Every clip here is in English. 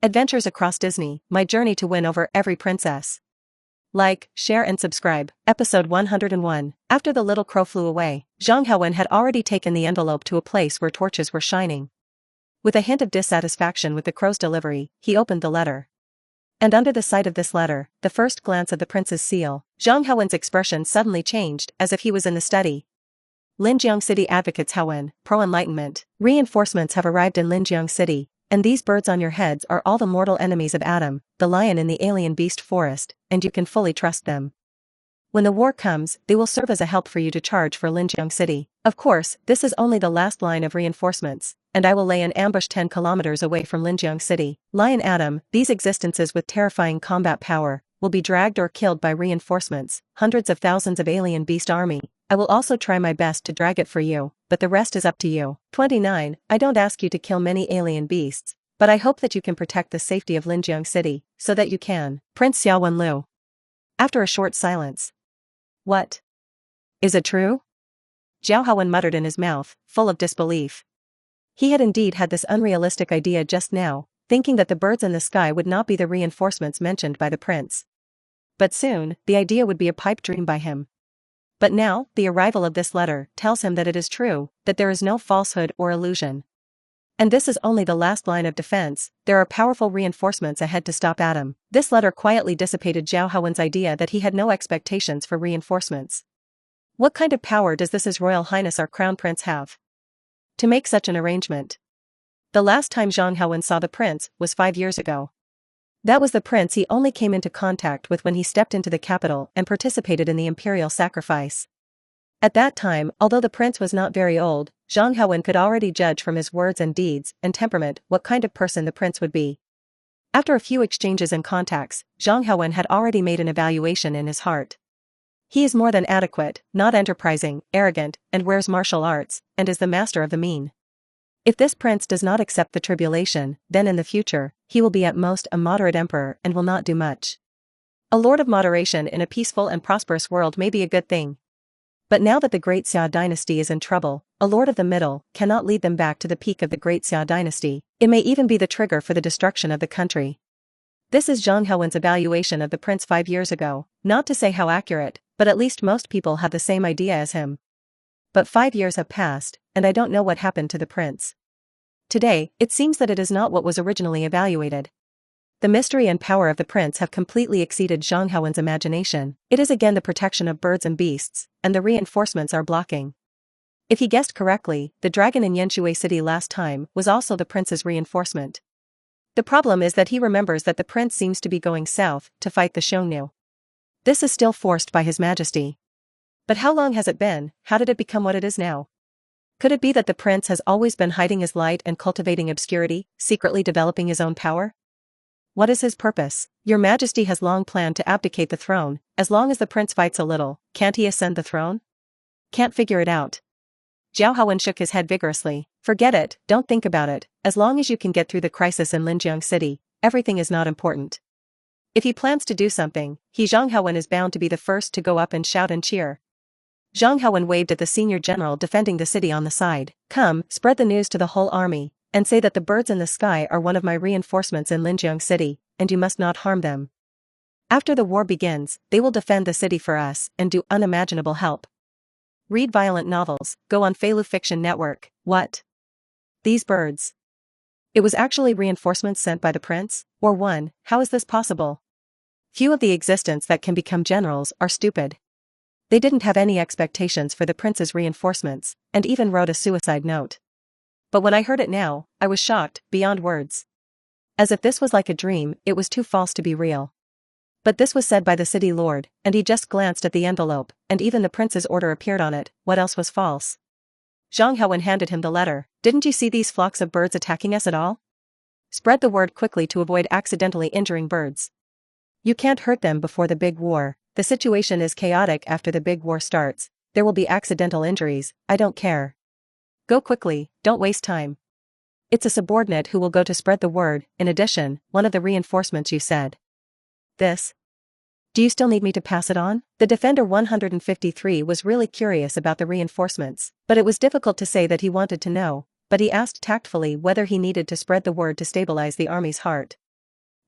Adventures Across Disney, My Journey to Win Over Every Princess. Like, share and subscribe. Episode 101. After the little crow flew away, Zhang Haowen had already taken the envelope to a place where torches were shining. With a hint of dissatisfaction with the crow's delivery, he opened the letter. And under the sight of this letter, the first glance of the prince's seal, Zhang Haowen's expression suddenly changed, as if he was in the study. Linjiang City advocates Haowen, pro-enlightenment. Reinforcements have arrived in Linjiang City. And these birds on your heads are all the mortal enemies of Adam, the lion in the alien beast forest, and you can fully trust them. When the war comes, they will serve as a help for you to charge for Linjiang City. Of course, this is only the last line of reinforcements, and I will lay an ambush 10 kilometers away from Linjiang City. Lion Adam, these existences with terrifying combat power, will be dragged or killed by reinforcements, hundreds of thousands of alien beast army. I will also try my best to drag it for you, but the rest is up to you. 29. I don't ask you to kill many alien beasts, but I hope that you can protect the safety of Linjiang City, so that you can. Prince Xiao Wenlu. After a short silence. What? Is it true? Zhao Haowen muttered in his mouth, full of disbelief. He had indeed had this unrealistic idea just now, thinking that the birds in the sky would not be the reinforcements mentioned by the prince. But soon, the idea would be a pipe dream by him. But now, the arrival of this letter tells him that it is true, that there is no falsehood or illusion. And this is only the last line of defense, there are powerful reinforcements ahead to stop Adam. This letter quietly dissipated Zhao Haowen's idea that he had no expectations for reinforcements. What kind of power does this His Royal Highness our Crown Prince have to make such an arrangement? The last time Zhang Haowen saw the prince was 5 years ago. That was the prince he only came into contact with when he stepped into the capital and participated in the imperial sacrifice. At that time, although the prince was not very old, Zhang Haowen could already judge from his words and deeds and temperament what kind of person the prince would be. After a few exchanges and contacts, Zhang Haowen had already made an evaluation in his heart. He is more than adequate, not enterprising, arrogant, and wears martial arts, and is the master of the mean. If this prince does not accept the tribulation, then in the future, he will be at most a moderate emperor and will not do much. A lord of moderation in a peaceful and prosperous world may be a good thing. But now that the Great Xia dynasty is in trouble, a lord of the middle cannot lead them back to the peak of the Great Xia dynasty. It may even be the trigger for the destruction of the country. This is Zhang Haowen's evaluation of the prince 5 years ago, not to say how accurate, but at least most people have the same idea as him. But 5 years have passed, and I don't know what happened to the prince. Today, it seems that it is not what was originally evaluated. The mystery and power of the prince have completely exceeded Zhang Haowen's imagination. It is again the protection of birds and beasts, and the reinforcements are blocking. If he guessed correctly, the dragon in Yanshui City last time was also the prince's reinforcement. The problem is that he remembers that the prince seems to be going south to fight the Xiongnu. This is still forced by His Majesty. But how long has it been? How did it become what it is now? Could it be that the prince has always been hiding his light and cultivating obscurity, secretly developing his own power? What is his purpose? Your Majesty has long planned to abdicate the throne. As long as the prince fights a little, can't he ascend the throne? Can't figure it out. Zhao Haowen shook his head vigorously. Forget it, don't think about it. As long as you can get through the crisis in Linjiang City, everything is not important. If he plans to do something, Zhang Haowen is bound to be the first to go up and shout and cheer. Zhang Haowen waved at the senior general defending the city on the side. Come, spread the news to the whole army, and say that the birds in the sky are one of my reinforcements in Linjiang City, and you must not harm them. After the war begins, they will defend the city for us and do unimaginable help. Read violent novels, go on Feilu Fiction Network. What? These birds. It was actually reinforcements sent by the prince? Or one, how is this possible? Few of the existents that can become generals are stupid. They didn't have any expectations for the prince's reinforcements, and even wrote a suicide note. But when I heard it now, I was shocked, beyond words. As if this was like a dream, it was too false to be real. But this was said by the city lord, and he just glanced at the envelope, and even the prince's order appeared on it. What else was false? Zhang Haowen handed him the letter. Didn't you see these flocks of birds attacking us at all? Spread the word quickly to avoid accidentally injuring birds. You can't hurt them before the big war. The situation is chaotic after the big war starts. There will be accidental injuries, I don't care. Go quickly, don't waste time. It's a subordinate who will go to spread the word. In addition, one of the reinforcements you said. This? Do you still need me to pass it on? The Defender 153 was really curious about the reinforcements, but it was difficult to say that he wanted to know, but he asked tactfully whether he needed to spread the word to stabilize the army's heart.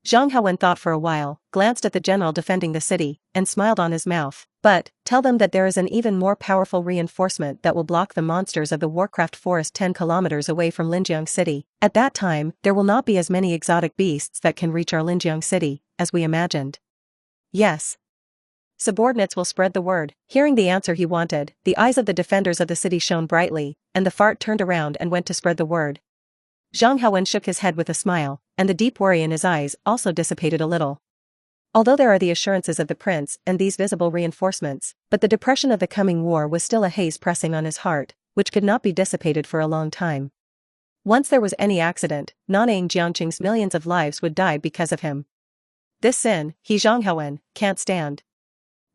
Zhang Haowen thought for a while, glanced at the general defending the city, and smiled on his mouth. But, tell them that there is an even more powerful reinforcement that will block the monsters of the Warcraft Forest 10 kilometers away from Linjiang City. At that time, there will not be as many exotic beasts that can reach our Linjiang City, as we imagined. Yes. Subordinates will spread the word. Hearing the answer he wanted, the eyes of the defenders of the city shone brightly, and the fart turned around and went to spread the word. Zhang Haowen shook his head with a smile, and the deep worry in his eyes also dissipated a little. Although there are the assurances of the prince and these visible reinforcements, but the depression of the coming war was still a haze pressing on his heart, which could not be dissipated for a long time. Once there was any accident, Nanning Jiangqing's millions of lives would die because of him. This sin, he Zhang Haowen, can't stand.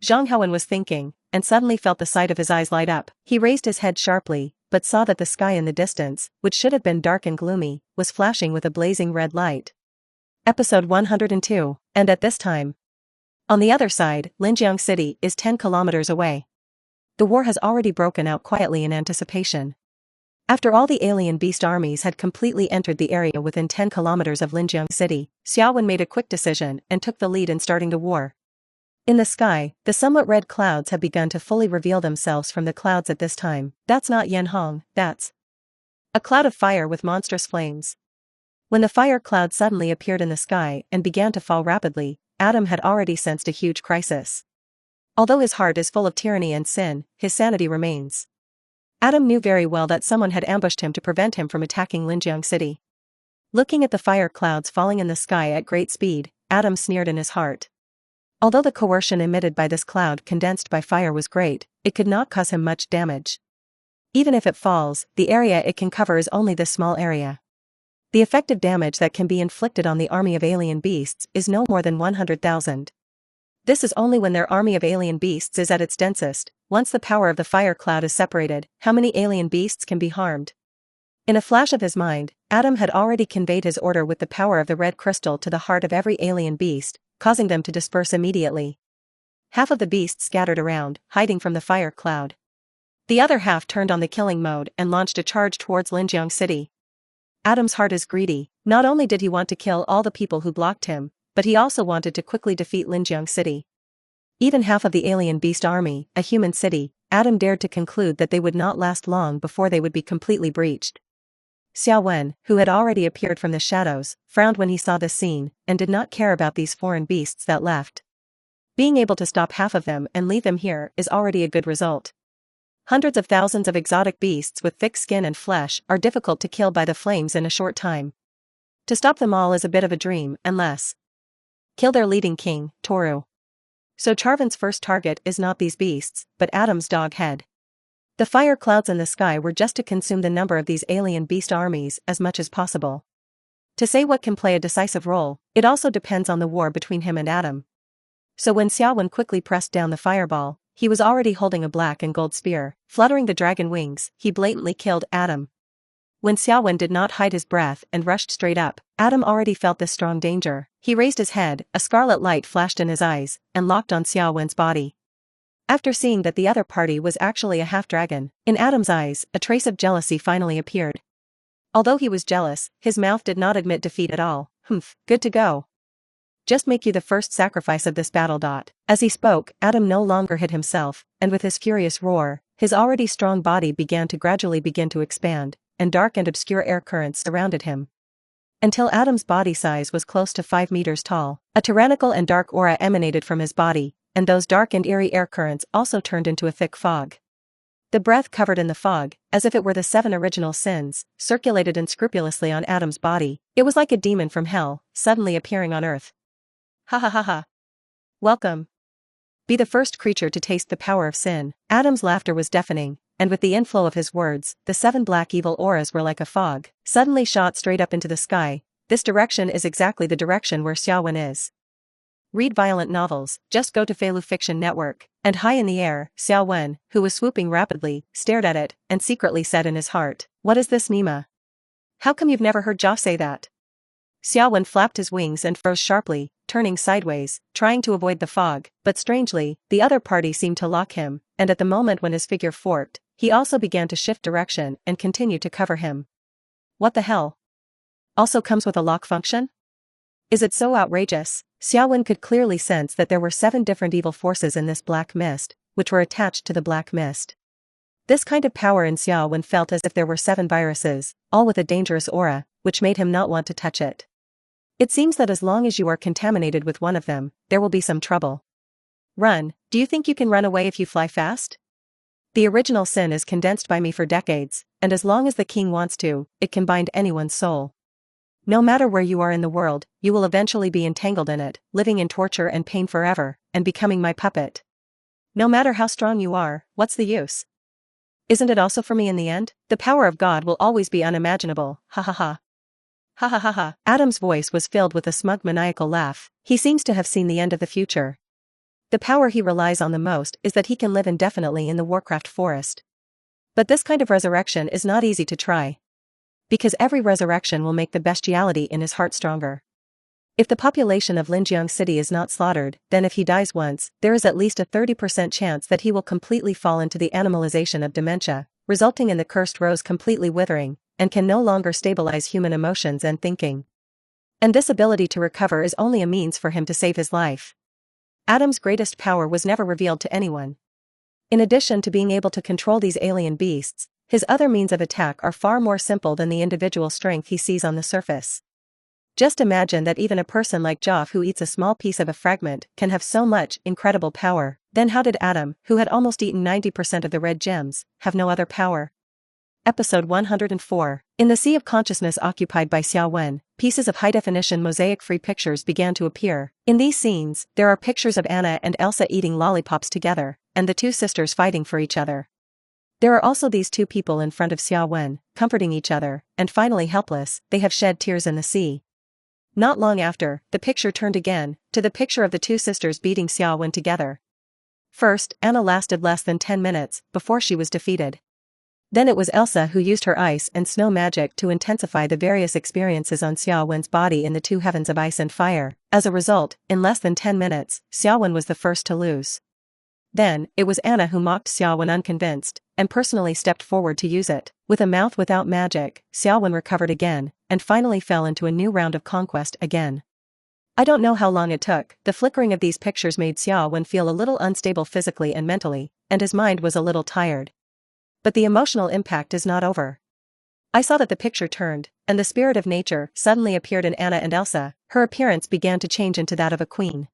Zhang Haowen was thinking, and suddenly felt the sight of his eyes light up. He raised his head sharply, but saw that the sky in the distance, which should have been dark and gloomy, was flashing with a blazing red light. Episode 102, and at this time. On the other side, Linjiang City is 10 kilometers away. The war has already broken out quietly in anticipation. After all the alien beast armies had completely entered the area within 10 kilometers of Linjiang City, Xiao Wen made a quick decision and took the lead in starting the war. In the sky, the somewhat red clouds have begun to fully reveal themselves from the clouds at this time. That's not Yan Hong, that's a cloud of fire with monstrous flames. When the fire cloud suddenly appeared in the sky and began to fall rapidly, Adam had already sensed a huge crisis. Although his heart is full of tyranny and sin, his sanity remains. Adam knew very well that someone had ambushed him to prevent him from attacking Linjiang City. Looking at the fire clouds falling in the sky at great speed, Adam sneered in his heart. Although the coercion emitted by this cloud condensed by fire was great, it could not cause him much damage. Even if it falls, the area it can cover is only this small area. The effective damage that can be inflicted on the army of alien beasts is no more than 100,000. This is only when their army of alien beasts is at its densest. Once the power of the fire cloud is separated, how many alien beasts can be harmed? In a flash of his mind, Adam had already conveyed his order with the power of the red crystal to the heart of every alien beast, causing them to disperse immediately. Half of the beasts scattered around, hiding from the fire cloud. The other half turned on the killing mode and launched a charge towards Linjiang City. Adam's heart is greedy. Not only did he want to kill all the people who blocked him, but he also wanted to quickly defeat Linjiang City. Even half of the alien beast army, a human city, Adam dared to conclude that they would not last long before they would be completely breached. Xiao Wen, who had already appeared from the shadows, frowned when he saw this scene, and did not care about these foreign beasts that left. Being able to stop half of them and leave them here is already a good result. Hundreds of thousands of exotic beasts with thick skin and flesh are difficult to kill by the flames in a short time. To stop them all is a bit of a dream, unless kill their leading king, Toru. So Charvan's first target is not these beasts, but Adam's dog head. The fire clouds in the sky were just to consume the number of these alien beast armies as much as possible. To say what can play a decisive role, it also depends on the war between him and Adam. So when Xiao Wen quickly pressed down the fireball, he was already holding a black and gold spear. Fluttering the dragon wings, he blatantly killed Adam. When Xiao Wen did not hide his breath and rushed straight up, Adam already felt this strong danger. He raised his head, a scarlet light flashed in his eyes, and locked on Xiao Wen's body. After seeing that the other party was actually a half-dragon, in Adam's eyes, a trace of jealousy finally appeared. Although he was jealous, his mouth did not admit defeat at all. Good to go. Just make you the first sacrifice of this battle. As he spoke, Adam no longer hid himself, and with his furious roar, his already strong body began to gradually expand, and dark and obscure air currents surrounded him. Until Adam's body size was close to 5 meters tall, a tyrannical and dark aura emanated from his body, and those dark and eerie air currents also turned into a thick fog. The breath covered in the fog, as if it were the 7 original sins, circulated unscrupulously on Adam's body. It was like a demon from hell, suddenly appearing on earth. Ha ha ha ha. Welcome. Be the first creature to taste the power of sin. Adam's laughter was deafening, and with the inflow of his words, the 7 black evil auras were like a fog, suddenly shot straight up into the sky. This direction is exactly the direction where Xiao Wen is. Read violent novels, just go to Feilu Fiction Network. And high in the air, Xiao Wen, who was swooping rapidly, stared at it, and secretly said in his heart, "What is this, Nima? How come you've never heard Ja say that?" Xiao Wen flapped his wings and froze sharply, turning sideways, trying to avoid the fog, but strangely, the other party seemed to lock him, and at the moment when his figure forked, he also began to shift direction and continue to cover him. What the hell? Also comes with a lock function? Is it so outrageous? Xiaowen could clearly sense that there were 7 different evil forces in this black mist, which were attached to the black mist. This kind of power in Xiaowen felt as if there were 7 viruses, all with a dangerous aura, which made him not want to touch it. It seems that as long as you are contaminated with one of them, there will be some trouble. Run. Do you think you can run away if you fly fast? The original sin is condensed by me for decades, and as long as the king wants to, it can bind anyone's soul. No matter where you are in the world, you will eventually be entangled in it, living in torture and pain forever, and becoming my puppet. No matter how strong you are, what's the use? Isn't it also for me in the end? The power of God will always be unimaginable, ha ha ha. Ha ha ha ha. Adam's voice was filled with a smug maniacal laugh. He seems to have seen the end of the future. The power he relies on the most is that he can live indefinitely in the Warcraft forest. But this kind of resurrection is not easy to try. Because every resurrection will make the bestiality in his heart stronger. If the population of Linjiang City is not slaughtered, then if he dies once, there is at least a 30% chance that he will completely fall into the animalization of dementia, resulting in the cursed rose completely withering, and can no longer stabilize human emotions and thinking. And this ability to recover is only a means for him to save his life. Adam's greatest power was never revealed to anyone. In addition to being able to control these alien beasts, his other means of attack are far more simple than the individual strength he sees on the surface. Just imagine that even a person like Joff who eats a small piece of a fragment can have so much incredible power. Then how did Adam, who had almost eaten 90% of the red gems, have no other power? Episode 104. In the sea of consciousness occupied by Xiaowen, pieces of high-definition mosaic-free pictures began to appear. In these scenes, there are pictures of Anna and Elsa eating lollipops together, and the 2 sisters fighting for each other. There are also these 2 people in front of Xiaowen, comforting each other, and finally helpless, they have shed tears in the sea. Not long after, the picture turned again, to the picture of the 2 sisters beating Xiaowen together. First, Anna lasted less than 10 minutes, before she was defeated. Then it was Elsa who used her ice and snow magic to intensify the various experiences on Xiaowen's body in the 2 heavens of ice and fire. As a result, in less than 10 minutes, Xiaowen was the first to lose. Then, it was Anna who mocked Xiaowen unconvinced, and personally stepped forward to use it. With a mouth without magic, Xiaowen recovered again, and finally fell into a new round of conquest again. I don't know how long it took, the flickering of these pictures made Xiaowen feel a little unstable physically and mentally, and his mind was a little tired. But the emotional impact is not over. I saw that the picture turned, and the spirit of nature suddenly appeared in Anna and Elsa. Her appearance began to change into that of a queen.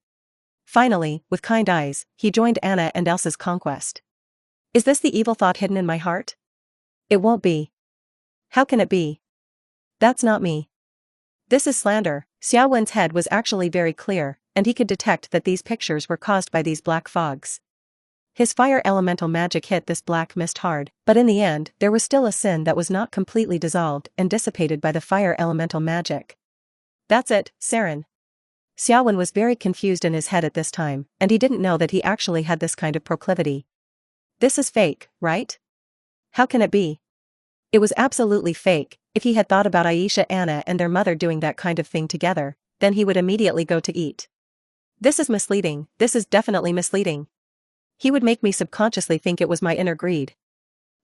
Finally, with kind eyes, he joined Anna and Elsa's conquest. Is this the evil thought hidden in my heart? It won't be. How can it be? That's not me. This is slander. Xiaowen's head was actually very clear, and he could detect that these pictures were caused by these black fogs. His fire elemental magic hit this black mist hard, but in the end, there was still a sin that was not completely dissolved and dissipated by the fire elemental magic. That's it, Saren. Xiaowen was very confused in his head at this time, and he didn't know that he actually had this kind of proclivity. This is fake, right? How can it be? It was absolutely fake. If he had thought about Aisha, Anna and their mother doing that kind of thing together, then he would immediately go to eat. This is misleading, this is definitely misleading. He would make me subconsciously think it was my inner greed.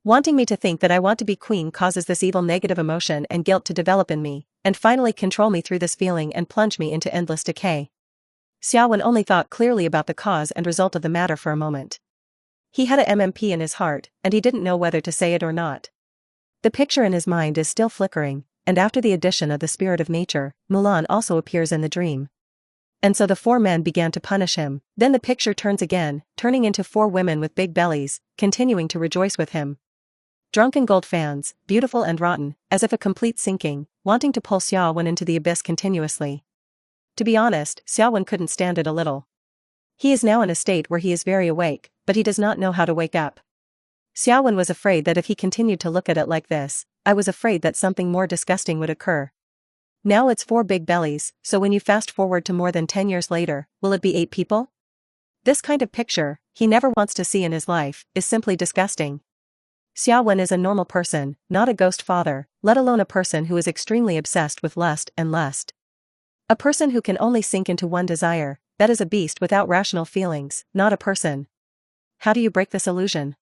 Wanting me to think that I want to be queen causes this evil negative emotion and guilt to develop in me, and finally control me through this feeling and plunge me into endless decay. Xiaowen only thought clearly about the cause and result of the matter for a moment. He had a MMP in his heart, and he didn't know whether to say it or not. The picture in his mind is still flickering, and after the addition of the spirit of nature, Mulan also appears in the dream. And so the 4 men began to punish him. Then the picture turns again, turning into 4 women with big bellies, continuing to rejoice with him. Drunken gold fans, beautiful and rotten, as if a complete sinking, wanting to pull Xiaowen into the abyss continuously. To be honest, Xiaowen couldn't stand it a little. He is now in a state where he is very awake, but he does not know how to wake up. Xiaowen was afraid that if he continued to look at it like this, I was afraid that something more disgusting would occur. Now it's 4 big bellies, so when you fast forward to more than 10 years later, will it be 8 people? This kind of picture, he never wants to see in his life, is simply disgusting. Xiaowen is a normal person, not a ghost father, let alone a person who is extremely obsessed with lust and lust. A person who can only sink into one desire, that is a beast without rational feelings, not a person. How do you break this illusion?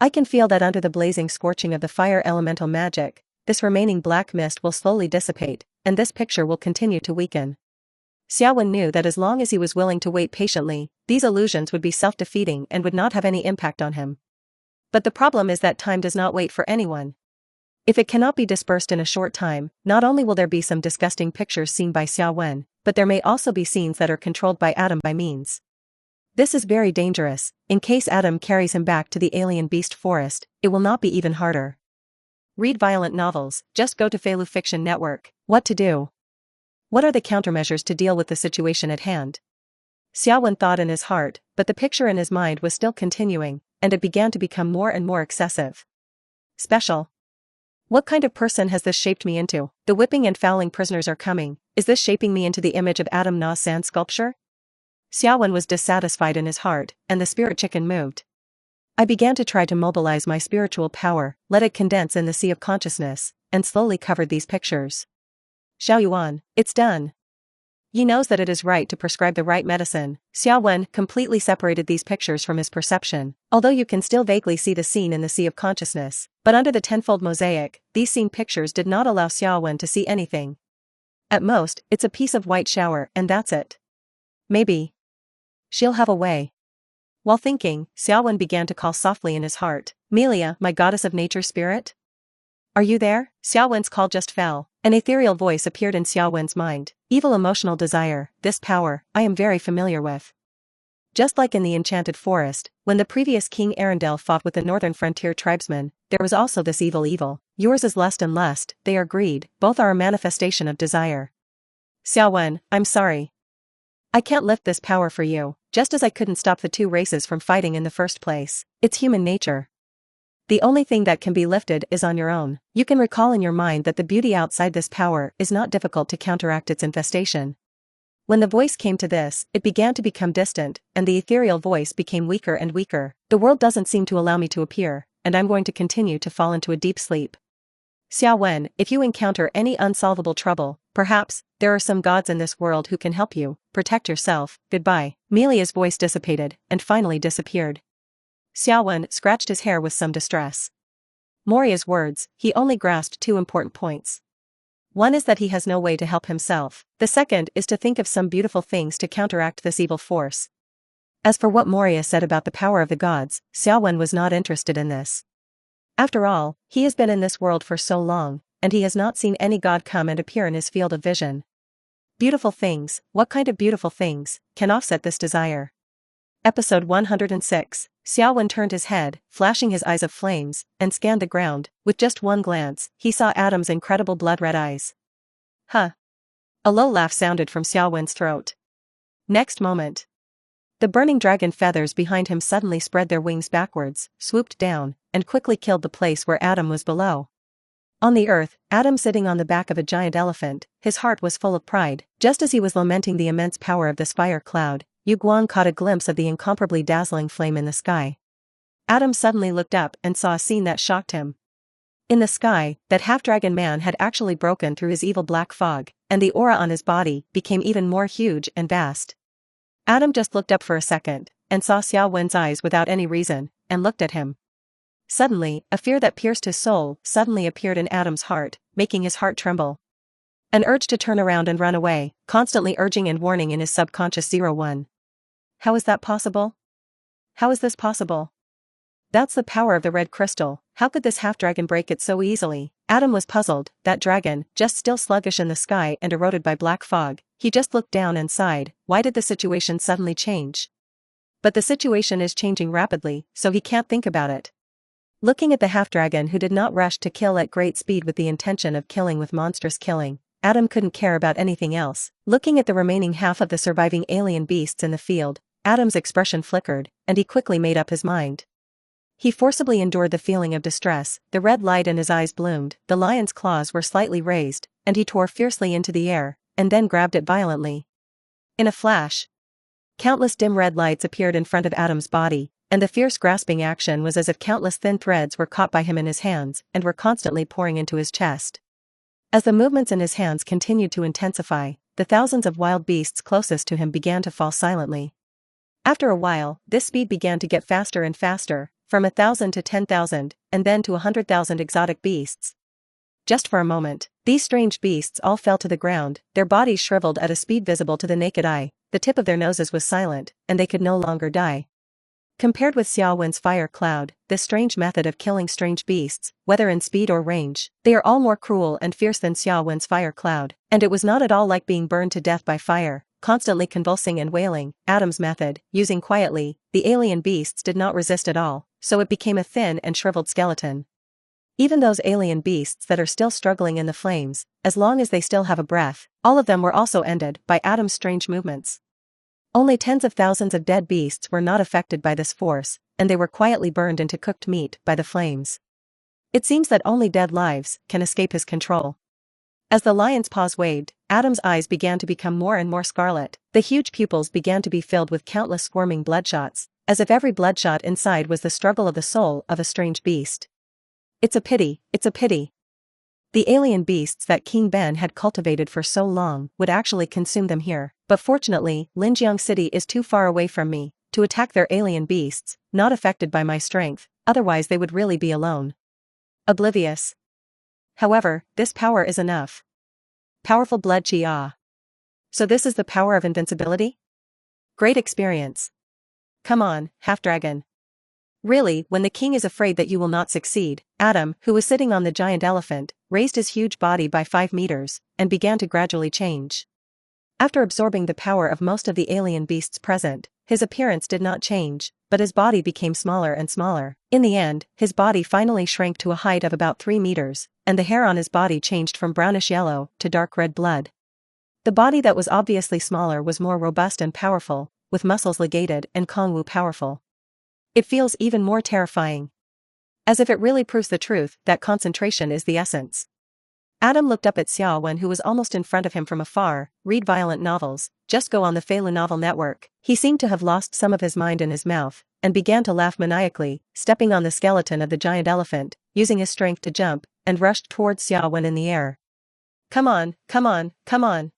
I can feel that under the blazing scorching of the fire elemental magic, this remaining black mist will slowly dissipate, and this picture will continue to weaken. Xiaowen knew that as long as he was willing to wait patiently, these illusions would be self-defeating and would not have any impact on him. But the problem is that time does not wait for anyone. If it cannot be dispersed in a short time, not only will there be some disgusting pictures seen by Xiaowen, but there may also be scenes that are controlled by Adam by means. This is very dangerous. In case Adam carries him back to the alien beast forest, it will not be even harder. Read violent novels, just go to Feilu Fiction Network. What to do? What are the countermeasures to deal with the situation at hand? Xiaowen thought in his heart, but the picture in his mind was still continuing, and it began to become more and more excessive. Special. What kind of person has this shaped me into? The whipping and fouling prisoners are coming. Is this shaping me into the image of Adam Na's sand sculpture? Xiaowen was dissatisfied in his heart, and the spirit chicken moved. I began to try to mobilize my spiritual power, let it condense in the sea of consciousness, and slowly covered these pictures. Xiaoyuan, it's done. He knows that it is right to prescribe the right medicine. Xiaowen completely separated these pictures from his perception, although you can still vaguely see the scene in the sea of consciousness, but under the tenfold mosaic, these scene pictures did not allow Xiaowen to see anything. At most, it's a piece of white shower and that's it. Maybe she'll have a way. While thinking, Xiaowen began to call softly in his heart, Melia, my goddess of nature spirit? Are you there? Xiaowen's call just fell. An ethereal voice appeared in Xiaowen's mind. Evil emotional desire, this power, I am very familiar with. Just like in the Enchanted Forest, when the previous King Arendelle fought with the northern frontier tribesmen, there was also this evil. Yours is lust and lust, they are greed, both are a manifestation of desire. Xiaowen, I'm sorry. I can't lift this power for you, just as I couldn't stop the two races from fighting in the first place. It's human nature. The only thing that can be lifted is on your own. You can recall in your mind that the beauty outside this power is not difficult to counteract its infestation. When the voice came to this, it began to become distant, and the ethereal voice became weaker and weaker. The world doesn't seem to allow me to appear, and I'm going to continue to fall into a deep sleep. Xiaowen, if you encounter any unsolvable trouble, perhaps there are some gods in this world who can help you. Protect yourself. Goodbye. Melia's voice dissipated, and finally disappeared. Xiaowen scratched his hair with some distress. Moria's words, he only grasped two important points. One is that he has no way to help himself. The second is to think of some beautiful things to counteract this evil force. As for what Moria said about the power of the gods, Xiaowen was not interested in this. After all, he has been in this world for so long, and he has not seen any god come and appear in his field of vision. Beautiful things, what kind of beautiful things, can offset this desire? Episode 106. Xiaowen turned his head, flashing his eyes of flames, and scanned the ground. With just one glance, he saw Adam's incredible blood-red eyes. Huh. A low laugh sounded from Xiaowen's throat. Next moment, the burning dragon feathers behind him suddenly spread their wings backwards, swooped down, and quickly killed the place where Adam was below. On the earth, Adam sitting on the back of a giant elephant, his heart was full of pride. Just as he was lamenting the immense power of this fire cloud, Yu Guang caught a glimpse of the incomparably dazzling flame in the sky. Adam suddenly looked up and saw a scene that shocked him. In the sky, that half-dragon man had actually broken through his evil black fog, and the aura on his body became even more huge and vast. Adam just looked up for a second, and saw Xiaowen's eyes without any reason, and looked at him. Suddenly, a fear that pierced his soul suddenly appeared in Adam's heart, making his heart tremble. An urge to turn around and run away, constantly urging and warning in his subconscious 01. How is that possible? How is this possible? That's the power of the red crystal. How could this half-dragon break it so easily? Adam was puzzled. That dragon, just still sluggish in the sky and eroded by black fog, he just looked down and sighed. Why did the situation suddenly change? But the situation is changing rapidly, so he can't think about it. Looking at the half-dragon who did not rush to kill at great speed with the intention of killing with monstrous killing, Adam couldn't care about anything else. Looking at the remaining half of the surviving alien beasts in the field, Adam's expression flickered, and he quickly made up his mind. He forcibly endured the feeling of distress. The red light in his eyes bloomed, the lion's claws were slightly raised, and he tore fiercely into the air, and then grabbed it violently. In a flash, countless dim red lights appeared in front of Adam's body, and the fierce grasping action was as if countless thin threads were caught by him in his hands and were constantly pouring into his chest. As the movements in his hands continued to intensify, the thousands of wild beasts closest to him began to fall silently. After a while, this speed began to get faster and faster, from 1,000 to 10,000, and then to 100,000 exotic beasts. Just for a moment, These strange beasts all fell to the ground, their bodies shriveled at a speed visible to the naked eye, the tip of their noses was silent, and they could no longer die. Compared with Xiao Wen's fire cloud, this strange method of killing strange beasts, whether in speed or range, they are all more cruel and fierce than Xiao Wen's fire cloud, and it was not at all like being burned to death by fire, constantly convulsing and wailing. Adam's method, using quietly, the alien beasts did not resist at all, so it became a thin and shriveled skeleton. Even those alien beasts that are still struggling in the flames, as long as they still have a breath, all of them were also ended by Adam's strange movements. Only tens of thousands of dead beasts were not affected by this force, and they were quietly burned into cooked meat by the flames. It seems that only dead lives can escape his control. As the lion's paws waved, Adam's eyes began to become more and more scarlet, the huge pupils began to be filled with countless squirming bloodshots, as if every bloodshot inside was the struggle of the soul of a strange beast. It's a pity, it's a pity. The alien beasts that King Ben had cultivated for so long would actually consume them here, but fortunately, Linjiang City is too far away from me to attack their alien beasts, not affected by my strength, otherwise they would really be alone. Oblivious. However, this power is enough. Powerful blood chi. So this is the power of invincibility? Great experience. Come on, half-dragon. Really, when the king is afraid that you will not succeed, Adam, who was sitting on the giant elephant, raised his huge body by 5 meters, and began to gradually change. After absorbing the power of most of the alien beasts present, his appearance did not change, but his body became smaller and smaller. In the end, his body finally shrank to a height of about 3 meters, and the hair on his body changed from brownish yellow to dark red blood. The body that was obviously smaller was more robust and powerful, with muscles ligated and Kongwu powerful. It feels even more terrifying. As if it really proves the truth that concentration is the essence. Adam looked up at Xiao Wen, who was almost in front of him from afar. Read violent novels, just go on the Feilu Novel Network. He seemed to have lost some of his mind in his mouth, and began to laugh maniacally, stepping on the skeleton of the giant elephant, using his strength to jump, and rushed towards Xiao Wen in the air. Come on, come on, come on.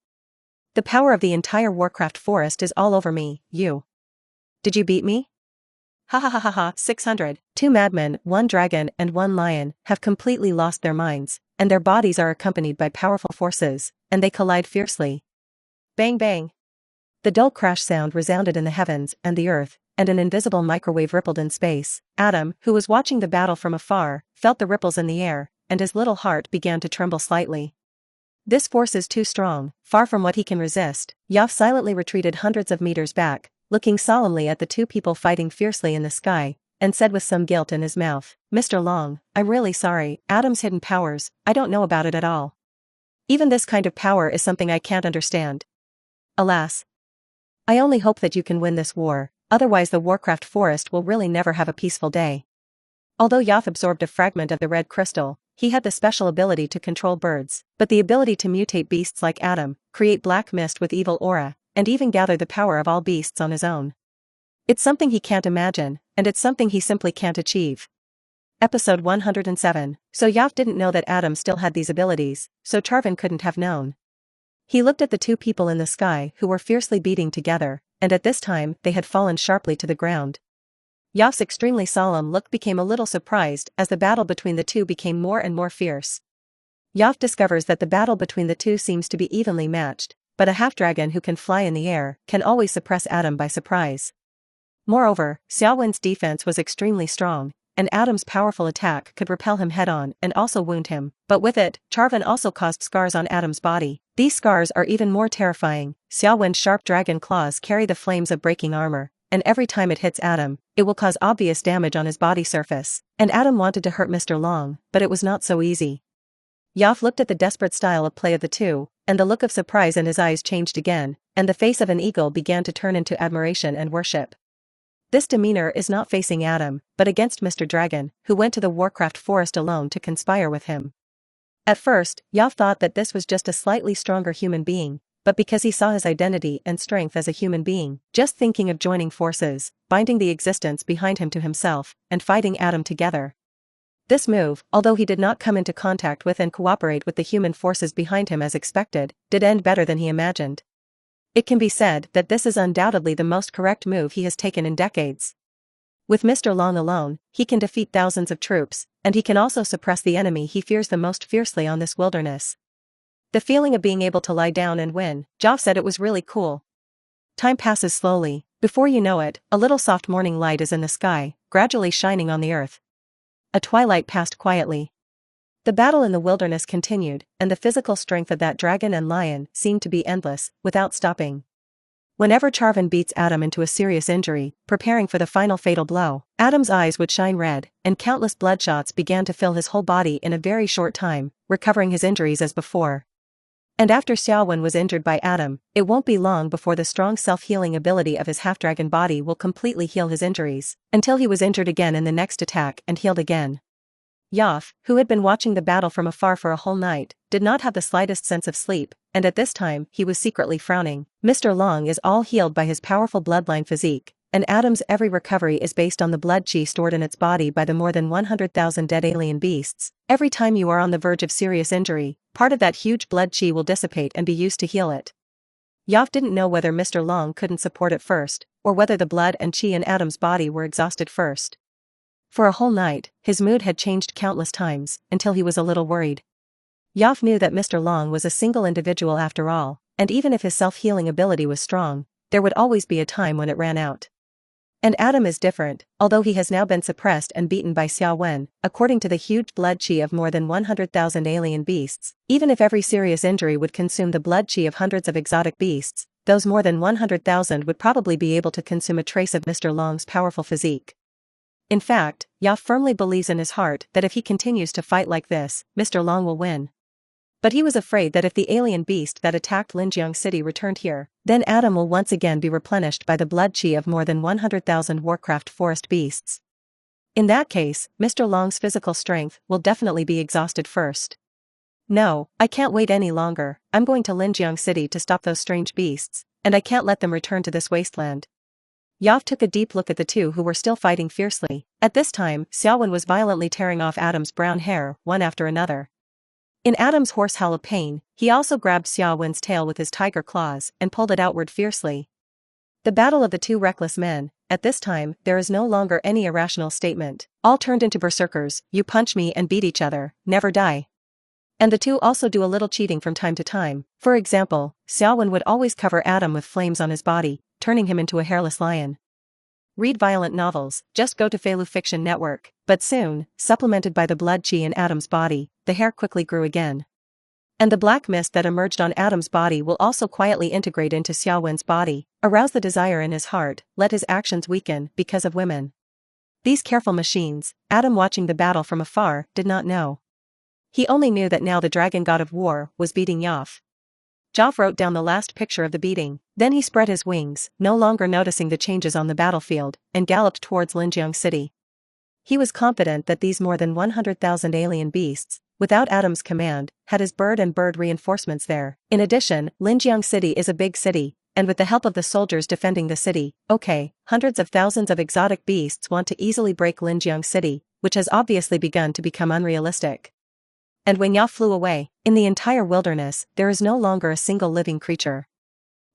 The power of the entire Warcraft forest is all over me, you. Did you beat me? Ha ha ha ha ha, 600. 2 madmen, 1 dragon and 1 lion, have completely lost their minds, and their bodies are accompanied by powerful forces, and they collide fiercely. Bang bang. The dull crash sound resounded in the heavens and the earth, and an invisible microwave rippled in space. Adam, who was watching the battle from afar, felt the ripples in the air, and his little heart began to tremble slightly. This force is too strong, far from what he can resist. Yaf silently retreated hundreds of meters back, looking solemnly at the 2 people fighting fiercely in the sky, and said with some guilt in his mouth, Mr. Long, I'm really sorry, Adam's hidden powers, I don't know about it at all. Even this kind of power is something I can't understand. Alas. I only hope that you can win this war, otherwise the Warcraft forest will really never have a peaceful day. Although Yaf absorbed a fragment of the red crystal, he had the special ability to control birds, but the ability to mutate beasts like Adam, create black mist with evil aura, and even gather the power of all beasts on his own. It's something he can't imagine, and it's something he simply can't achieve. Episode 107. So Yaf didn't know that Adam still had these abilities, so Charvan couldn't have known. He looked at the 2 people in the sky who were fiercely beating together, and at this time they had fallen sharply to the ground. Yaf's extremely solemn look became a little surprised as the battle between the 2 became more and more fierce. Yaf discovers that the battle between the 2 seems to be evenly matched, but a half-dragon who can fly in the air can always suppress Adam by surprise. Moreover, Xiao Wen's defense was extremely strong, and Adam's powerful attack could repel him head-on and also wound him, but with it, Charvan also caused scars on Adam's body. These scars are even more terrifying. Xiao Wen's sharp dragon claws carry the flames of breaking armor, and every time it hits Adam, it will cause obvious damage on his body surface, and Adam wanted to hurt Mr. Long, but it was not so easy. Yaf looked at the desperate style of play of the 2, and the look of surprise in his eyes changed again, and the face of an eagle began to turn into admiration and worship. This demeanor is not facing Adam, but against Mr. Dragon, who went to the Warcraft forest alone to conspire with him. At first, Yaf thought that this was just a slightly stronger human being, but because he saw his identity and strength as a human being, just thinking of joining forces, binding the existence behind him to himself, and fighting Adam together. This move, although he did not come into contact with and cooperate with the human forces behind him as expected, did end better than he imagined. It can be said that this is undoubtedly the most correct move he has taken in decades. With Mr. Long alone, he can defeat thousands of troops, and he can also suppress the enemy he fears the most fiercely on this wilderness. The feeling of being able to lie down and win, Joff said it was really cool. Time passes slowly. Before you know it, a little soft morning light is in the sky, gradually shining on the earth. A twilight passed quietly. The battle in the wilderness continued, and the physical strength of that dragon and lion seemed to be endless, without stopping. Whenever Charvan beats Adam into a serious injury, preparing for the final fatal blow, Adam's eyes would shine red, and countless bloodshots began to fill his whole body in a very short time, recovering his injuries as before. And after Xiaowen was injured by Adam, it won't be long before the strong self-healing ability of his half-dragon body will completely heal his injuries, until he was injured again in the next attack and healed again. Yoff, who had been watching the battle from afar for a whole night, did not have the slightest sense of sleep, and at this time he was secretly frowning. Mr. Long is all healed by his powerful bloodline physique, and Adam's every recovery is based on the blood chi stored in its body by the more than 100,000 dead alien beasts. Every time you are on the verge of serious injury, part of that huge blood chi will dissipate and be used to heal it. Yoff didn't know whether Mr. Long couldn't support it first, or whether the blood and chi in Adam's body were exhausted first. For a whole night, his mood had changed countless times, until he was a little worried. Yoff knew that Mr. Long was a single individual after all, and even if his self-healing ability was strong, there would always be a time when it ran out. And Adam is different, although he has now been suppressed and beaten by Xiaowen, according to the huge blood chi of more than 100,000 alien beasts. Even if every serious injury would consume the blood chi of hundreds of exotic beasts, those more than 100,000 would probably be able to consume a trace of Mr. Long's powerful physique. In fact, Yoff firmly believes in his heart that if he continues to fight like this, Mr. Long will win. But he was afraid that if the alien beast that attacked Linjiang City returned here, then Adam will once again be replenished by the blood chi of more than 100,000 Warcraft forest beasts. In that case, Mr. Long's physical strength will definitely be exhausted first. No, I can't wait any longer. I'm going to Linjiang City to stop those strange beasts, and I can't let them return to this wasteland. Yoff took a deep look at the two who were still fighting fiercely. At this time, Xiaowen was violently tearing off Adam's brown hair, one after another. In Adam's hoarse howl of pain, he also grabbed Xiaowen's tail with his tiger claws and pulled it outward fiercely. The battle of the two reckless men. At this time, there is no longer any irrational statement. All turned into berserkers. You punch me and beat each other, never die. And the two also do a little cheating from time to time. For example, Xiaowen would always cover Adam with flames on his body, turning him into a hairless lion. Read violent novels, just go to Feilu Fiction Network. But soon, supplemented by the blood chi in Adam's body, the hair quickly grew again. And the black mist that emerged on Adam's body will also quietly integrate into Xiaowen's body, arouse the desire in his heart, let his actions weaken because of women. These careful machines, Adam watching the battle from afar, did not know. He only knew that now the dragon god of war was beating Yoff. Joff wrote down the last picture of the beating, then he spread his wings, no longer noticing the changes on the battlefield, and galloped towards Linjiang City. He was confident that these more than 100,000 alien beasts, without Adam's command, had his bird and bird reinforcements there. In addition, Linjiang City is a big city, and with the help of the soldiers defending the city, hundreds of thousands of exotic beasts want to easily break Linjiang City, which has obviously begun to become unrealistic. And when Yoff flew away, in the entire wilderness, there is no longer a single living creature.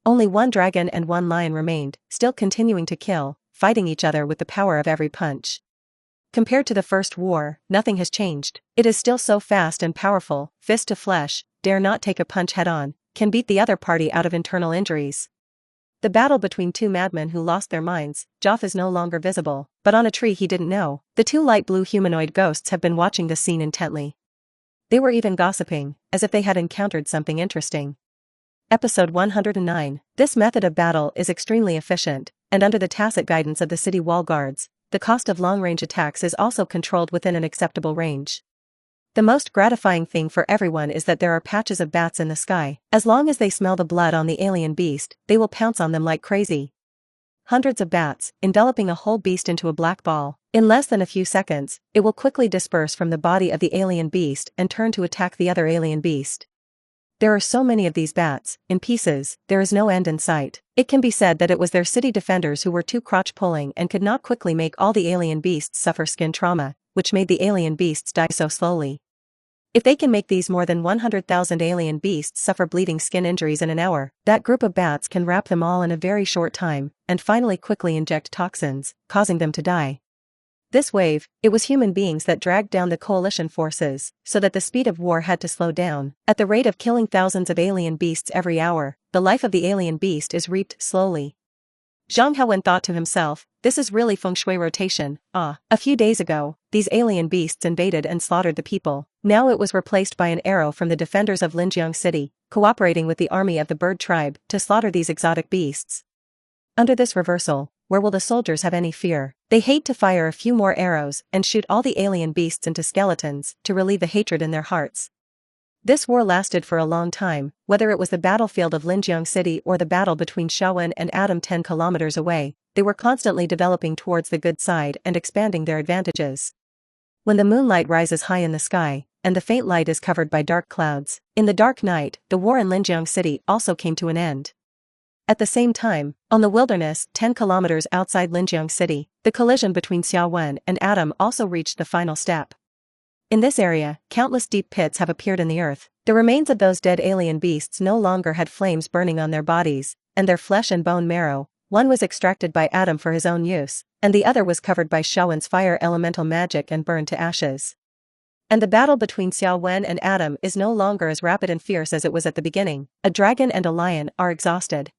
Only one dragon and one lion remained, still continuing to kill, fighting each other with the power of every punch. Compared to the first war, nothing has changed. It is still so fast and powerful, fist to flesh, dare not take a punch head-on, can beat the other party out of internal injuries. The battle between two madmen who lost their minds. Joff is no longer visible, but on a tree he didn't know. The two light blue humanoid ghosts have been watching the scene intently. They were even gossiping, as if they had encountered something interesting. Episode 109. This method of battle is extremely efficient, and under the tacit guidance of the city wall guards, the cost of long-range attacks is also controlled within an acceptable range. The most gratifying thing for everyone is that there are patches of bats in the sky. As long as they smell the blood on the alien beast, they will pounce on them like crazy. Hundreds of bats, enveloping a whole beast into a black ball. In less than a few seconds, it will quickly disperse from the body of the alien beast and turn to attack the other alien beast. There are so many of these bats, in pieces, there is no end in sight. It can be said that it was their city defenders who were too crotch-pulling and could not quickly make all the alien beasts suffer skin trauma, which made the alien beasts die so slowly. If they can make these more than 100,000 alien beasts suffer bleeding skin injuries in an hour, that group of bats can wrap them all in a very short time, and finally quickly inject toxins, causing them to die. This wave, it was human beings that dragged down the coalition forces, so that the speed of war had to slow down. At the rate of killing thousands of alien beasts every hour, the life of the alien beast is reaped slowly. Zhang Haowen thought to himself, this is really feng shui rotation. A few days ago, these alien beasts invaded and slaughtered the people. Now it was replaced by an arrow from the defenders of Linjiang City, cooperating with the army of the bird tribe to slaughter these exotic beasts. Under this reversal, where will the soldiers have any fear? They hate to fire a few more arrows and shoot all the alien beasts into skeletons to relieve the hatred in their hearts. This war lasted for a long time, whether it was the battlefield of Linjiang City or the battle between Xiaowen and Adam 10 kilometers away, they were constantly developing towards the good side and expanding their advantages. When the moonlight rises high in the sky, and the faint light is covered by dark clouds, in the dark night, the war in Linjiang City also came to an end. At the same time, on the wilderness 10 kilometers outside Linjiang City, the collision between Xiaowen and Adam also reached the final step. In this area, countless deep pits have appeared in the earth. The remains of those dead alien beasts no longer had flames burning on their bodies, and their flesh and bone marrow, one was extracted by Adam for his own use, and the other was covered by Xiaowen's fire elemental magic and burned to ashes. And the battle between Xiaowen and Adam is no longer as rapid and fierce as it was at the beginning. A dragon and a lion are exhausted.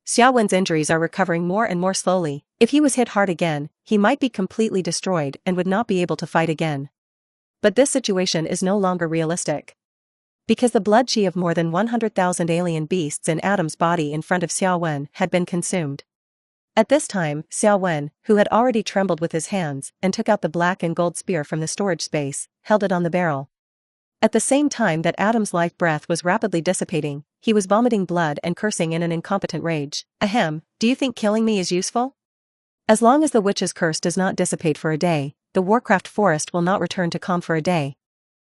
Xiaowen's injuries are recovering more and more slowly. If he was hit hard again, he might be completely destroyed and would not be able to fight again. But this situation is no longer realistic. Because the blood chi of more than 100,000 alien beasts in Adam's body in front of Xiaowen had been consumed. At this time, Xiaowen, who had already trembled with his hands and took out the black and gold spear from the storage space, held it on the barrel. At the same time that Adam's life breath was rapidly dissipating, he was vomiting blood and cursing in an incompetent rage. Ahem, do you think killing me is useful? As long as the witch's curse does not dissipate for a day, the Warcraft forest will not return to calm for a day.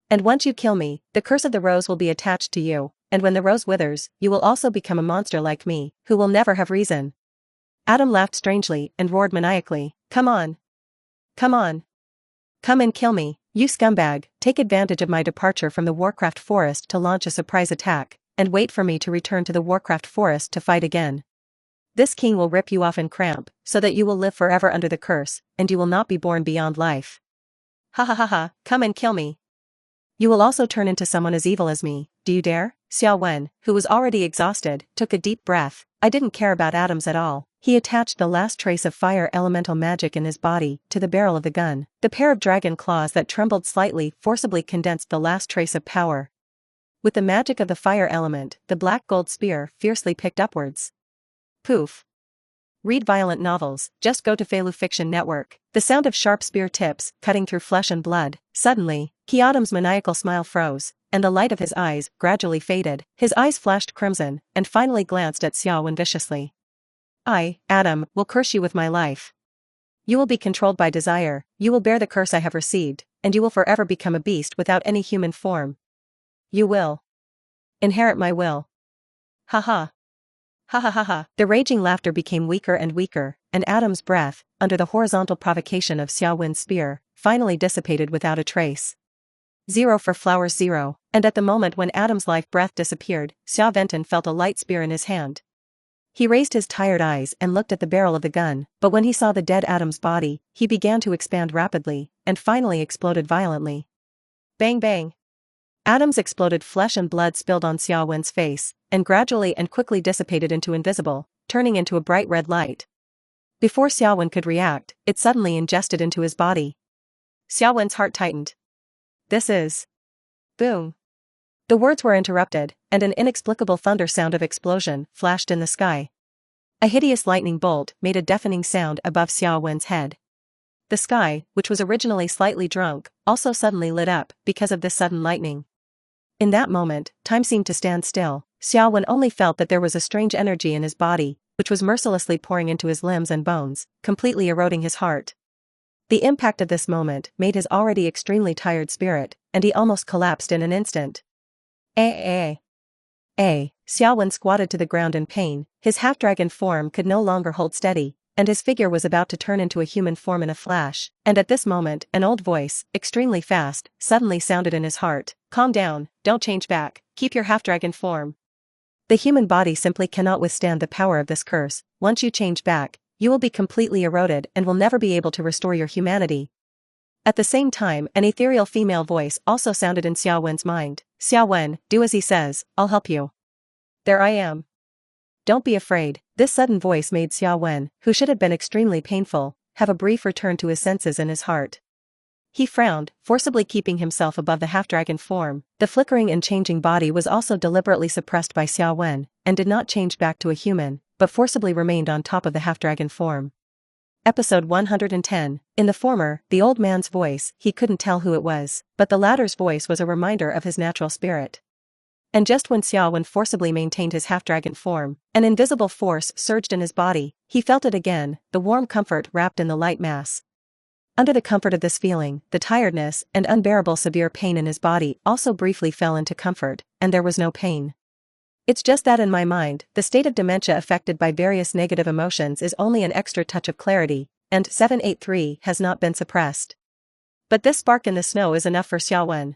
And once you kill me, the curse of the rose will be attached to you, and when the rose withers, you will also become a monster like me, who will never have reason. Adam laughed strangely and roared maniacally, come on. Come on. Come and kill me, you scumbag, take advantage of my departure from the Warcraft forest to launch a surprise attack, and wait for me to return to the Warcraft forest to fight again. This king will rip you off in cramp, so that you will live forever under the curse, and you will not be born beyond life. Ha ha ha ha, come and kill me. You will also turn into someone as evil as me, do you dare? Xiaowen, who was already exhausted, took a deep breath. I didn't care about Adams at all. He attached the last trace of fire elemental magic in his body to the barrel of the gun. The pair of dragon claws that trembled slightly forcibly condensed the last trace of power. With the magic of the fire element, the black gold spear fiercely picked upwards. Poof. Read violent novels, just go to Feilu Fiction Network. The sound of sharp spear tips, cutting through flesh and blood. Suddenly, Adam's maniacal smile froze, and the light of his eyes gradually faded. His eyes flashed crimson, and finally glanced at Xiaowen viciously. I, Adam, will curse you with my life. You will be controlled by desire, you will bear the curse I have received, and you will forever become a beast without any human form. You will inherit my will. Ha ha. Ha ha ha ha. The raging laughter became weaker and weaker, and Adam's breath, under the horizontal provocation of Xiaowen's spear, finally dissipated without a trace. 0 for flowers 0, and at the moment when Adam's life breath disappeared, Xiaowen felt a light spear in his hand. He raised his tired eyes and looked at the barrel of the gun, but when he saw the dead Adam's body, he began to expand rapidly, and finally exploded violently. Bang bang. Adam's exploded flesh and blood spilled on Xiaowen's face, and gradually and quickly dissipated into invisible, turning into a bright red light. Before Xiaowen could react, it suddenly ingested into his body. Xiaowen's heart tightened. This is... Boom. The words were interrupted, and an inexplicable thunder sound of explosion flashed in the sky. A hideous lightning bolt made a deafening sound above Xiaowen's head. The sky, which was originally slightly drunk, also suddenly lit up because of this sudden lightning. In that moment, time seemed to stand still. Xiaowen only felt that there was a strange energy in his body, which was mercilessly pouring into his limbs and bones, completely eroding his heart. The impact of this moment made his already extremely tired spirit, and he almost collapsed in an instant. Xiaowen squatted to the ground in pain. His half-dragon form could no longer hold steady, and his figure was about to turn into a human form in a flash, and at this moment, an old voice, extremely fast, suddenly sounded in his heart. Calm down, don't change back, keep your half-dragon form. The human body simply cannot withstand the power of this curse. Once you change back, you will be completely eroded and will never be able to restore your humanity. At the same time, an ethereal female voice also sounded in Xiao Wen's mind. Xiao Wen, do as he says, I'll help you. There I am. Don't be afraid. This sudden voice made Xiao Wen, who should have been extremely painful, have a brief return to his senses and his heart. He frowned, forcibly keeping himself above the half-dragon form. The flickering and changing body was also deliberately suppressed by Xiao Wen, and did not change back to a human, but forcibly remained on top of the half-dragon form. Episode 110. In the former, the old man's voice, he couldn't tell who it was, but the latter's voice was a reminder of his natural spirit. And just when Xiao Wen forcibly maintained his half-dragon form, an invisible force surged in his body. He felt it again, the warm comfort wrapped in the light mass. Under the comfort of this feeling, the tiredness and unbearable severe pain in his body also briefly fell into comfort, and there was no pain. It's just that in my mind, the state of dementia affected by various negative emotions is only an extra touch of clarity, and 783 has not been suppressed. But this spark in the snow is enough for Xiao Wen.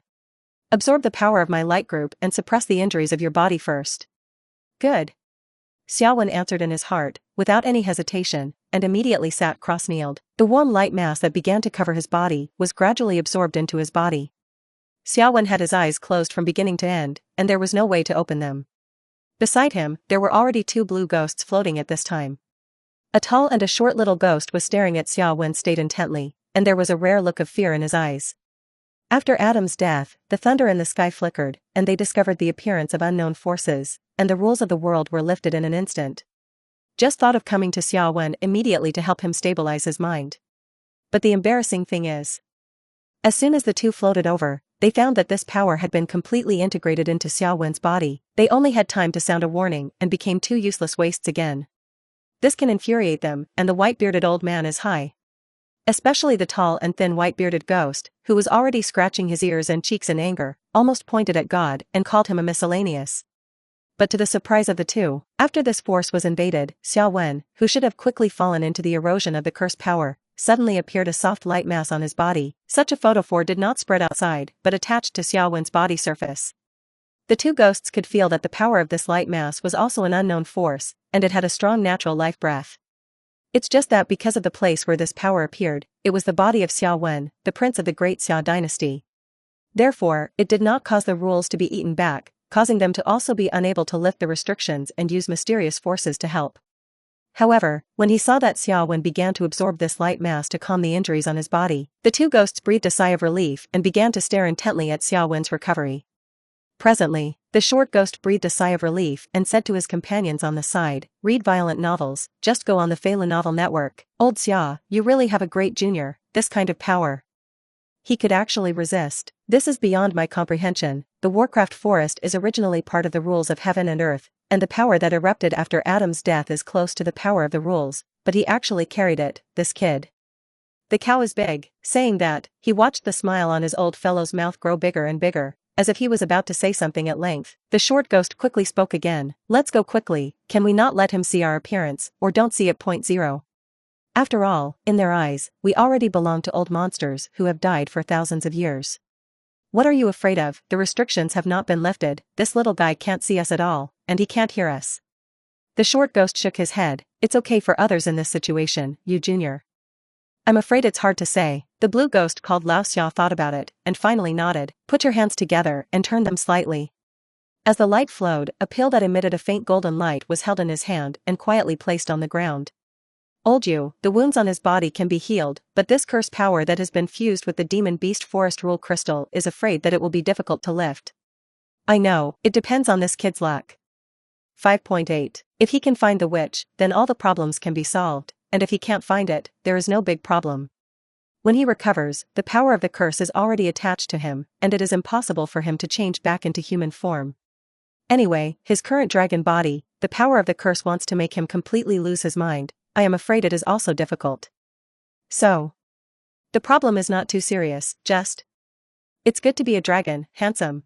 Absorb the power of my light group and suppress the injuries of your body first. Good. Xiao Wen answered in his heart, without any hesitation, and immediately sat cross-kneeled. The warm light mass that began to cover his body was gradually absorbed into his body. Xiao Wen had his eyes closed from beginning to end, and there was no way to open them. Beside him, there were already two blue ghosts floating at this time. A tall and a short little ghost was staring at Xiao Wen intently, and there was a rare look of fear in his eyes. After Adam's death, the thunder in the sky flickered, and they discovered the appearance of unknown forces, and the rules of the world were lifted in an instant. Just thought of coming to Xiao Wen immediately to help him stabilize his mind. But the embarrassing thing is, as soon as the two floated over, they found that this power had been completely integrated into Xiao Wen's body. They only had time to sound a warning and became two useless wastes again. This can infuriate them, and the white-bearded old man is high. Especially the tall and thin white-bearded ghost, who was already scratching his ears and cheeks in anger, almost pointed at God and called him a miscellaneous. But to the surprise of the two, after this force was invaded, Xiao Wen, who should have quickly fallen into the erosion of the cursed power, suddenly appeared a soft light mass on his body. Such a photophore did not spread outside, but attached to Xiao Wen's body surface. The two ghosts could feel that the power of this light mass was also an unknown force, and it had a strong natural life breath. It's just that because of the place where this power appeared, it was the body of Xiao Wen, the prince of the great Xia dynasty. Therefore, it did not cause the rules to be eaten back, causing them to also be unable to lift the restrictions and use mysterious forces to help. However, when he saw that Xiao Wen began to absorb this light mass to calm the injuries on his body, the two ghosts breathed a sigh of relief and began to stare intently at Xiao Wen's recovery. Presently, the short ghost breathed a sigh of relief and said to his companions on the side, "Read violent novels, just go on the Phelan Novel Network. Old Xia, you really have a great junior, this kind of power. He could actually resist. This is beyond my comprehension. The Warcraft Forest is originally part of the rules of heaven and earth, and the power that erupted after Adam's death is close to the power of the rules, but he actually carried it, this kid. The cow is big." Saying that, he watched the smile on his old fellow's mouth grow bigger and bigger, as if he was about to say something at length. The short ghost quickly spoke again. "Let's go quickly, can we not let him see our appearance, or don't see it? 0. After all, in their eyes, we already belong to old monsters who have died for thousands of years. What are you afraid of? The restrictions have not been lifted, this little guy can't see us at all, and he can't hear us." The short ghost shook his head. "It's okay for others in this situation, you junior." "I'm afraid it's hard to say." The blue ghost called Lao Xia thought about it, and finally nodded. "Put your hands together and turn them slightly." As the light flowed, a pill that emitted a faint golden light was held in his hand and quietly placed on the ground. "Old you, the wounds on his body can be healed, but this curse power that has been fused with the demon beast forest rule crystal is afraid that it will be difficult to lift." "I know, it depends on this kid's luck." 5.8. If he can find the witch, then all the problems can be solved, and if he can't find it, there is no big problem. When he recovers, the power of the curse is already attached to him, and it is impossible for him to change back into human form. Anyway, his current dragon body, the power of the curse wants to make him completely lose his mind. I am afraid it is also difficult. So, the problem is not too serious, just, it's good to be a dragon, handsome,